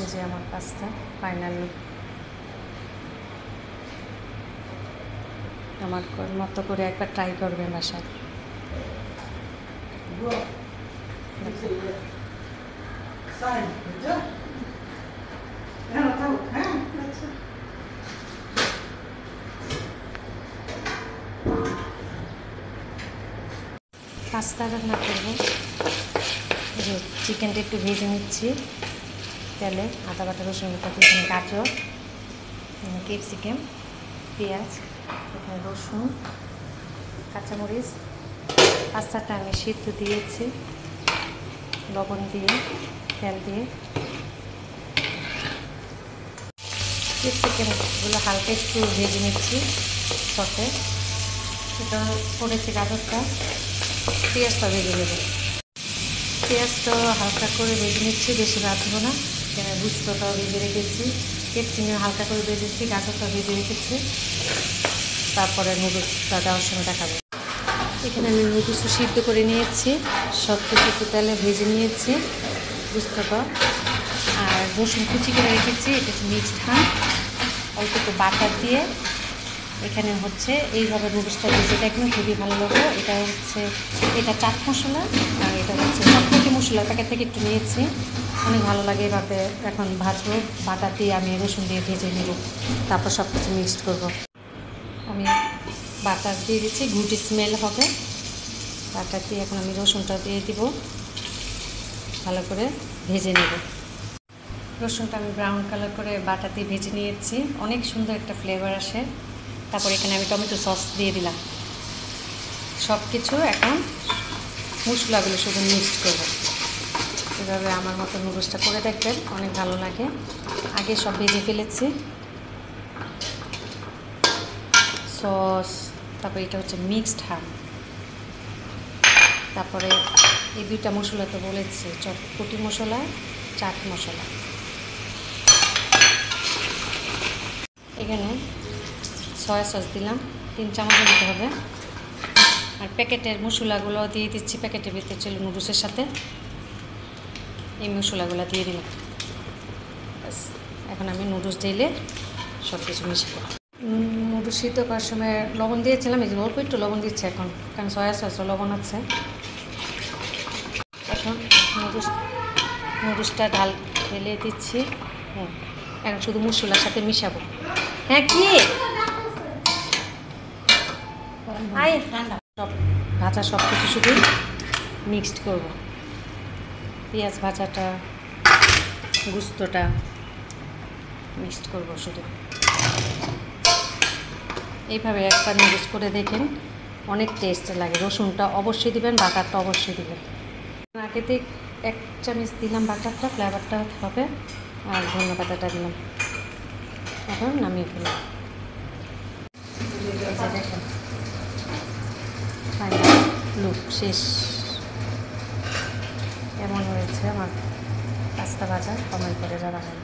এই যে আমার পাস্তা ফাইনাল লুক। আমার মতো করে একবার ট্রাই করবেন বাসায়। পাস্তা রান্না করবো। যে চিকেনটা একটু ভেজে নিচ্ছি তেলে, আদা বাটা রসুন বাটা, এখানে গাজর, ক্যাপসিকাম, পেঁয়াজ, এখানে রসুন, কাঁচামরিচ। পাস্তাটা আমি সিদ্ধ দিয়েছি লবণ দিয়ে, তেল দিয়ে। ক্যাপসিকামগুলো হালকা একটু ভেজে নিচ্ছি সসে। এটা করেছি গাজরটা, পেঁয়াজটা ভেজে নেব। পেঁয়াজটা হালকা করে ভেজে নিচ্ছি, বেশি ভাজবো না। এখানে গুস্তটাও ভেজে রেখেছি, ক্যাপসিকাম হালকা করে ভেজেছি, গাজরটা ভেজে রেখেছি। তারপরে নুডলসটা দেওয়ার সময় দেখাবো। এখানে আমি নুডলসও সিদ্ধ করে নিয়েছি, সব কিছু একটু তেলে ভেজে নিয়েছি গুস্তটা। আর রসুন কুচি করে রেখেছি, এটা হচ্ছে মিক্সড হাম। অল্প একটু বাটার দিয়ে এখানে হচ্ছে এইভাবে নুডলসটা ভেজে দেখবেন, খুবই ভালো লাগবে। এটা চাট মশলা, আর এটা হচ্ছে সবথেকে মশলা প্যাকেট থেকে একটু নিয়েছি, অনেক ভালো লাগে। এভাবে এখন ভাজবো, বাটার দিয়ে আমি রসুন দিয়ে ভেজে নেব, তারপর সব কিছু মিক্সড করবো। আমি বাটার দিয়ে দিচ্ছি, গুড স্মেল হবে। বাটার দিয়ে এখন আমি রসুনটা দিয়ে দিব, ভালো করে ভেজে নেব। রসুনটা আমি ব্রাউন কালার করে বাটার দিয়ে ভেজে নিয়েছি, অনেক সুন্দর একটা ফ্লেভার আসে। তারপর এখানে আমি টমেটো সস দিয়ে দিলাম। সব কিছু এখন মশলাগুলো শুধু মিক্সড করব। এভাবে আমার মতো নুডলসটা করে দেখবেন, অনেক ভালো লাগে। আগে সব ভেজে ফেলেছি, সস, তারপরে এটা হচ্ছে মিক্সড হাম, তারপরে এই দুইটা মশলা তো বলেছি, চটপটি মশলা, চাট মশলা। এখানে সয়া সস দিলাম, 3 চামচ দিতে হবে। আর প্যাকেটের মশলাগুলো দিয়ে দিচ্ছি, প্যাকেটের ভিতরে ছিল নুডলসের সাথে, এই মশলাগুলো দিয়ে দিলাম। এখন আমি নুডলস ঢেলে সব কিছু মিশিয়ে নুডলস সিদ্ধ করার সময় লবণ দিয়েছিলাম, এই জন্য অল্প একটু লবণ দিচ্ছি এখন, কারণ সয়া সসও লবণ আছে। এখন নুডলসটা ঢেলে দিচ্ছি। হ্যাঁ, এখন শুধু মশলার সাথে মিশাবো। হ্যাঁ, কি সব ভাজা সব কিছু শুধু মিক্সড করব। পেঁয়াজ ভাজাটা, গুস্তটা মিক্সড করব শুধু। এইভাবে একবার নুডলস করে দেখেন, অনেক টেস্ট লাগে। রসুনটা অবশ্যই দিবেন, বাটারটা অবশ্যই দিবেন। আগেতে 1 চামচ দিলাম বাটারটা, ফ্লেভারটা হবে। আর ধনে পাতাটা দিলাম। এখন নামিয়ে ফেললাম। দেখেন ফাইনাল লুক শেষ। কেমন হয়েছে আমার পাস্তা ভাজা কমেন্ট করে জানাবেন।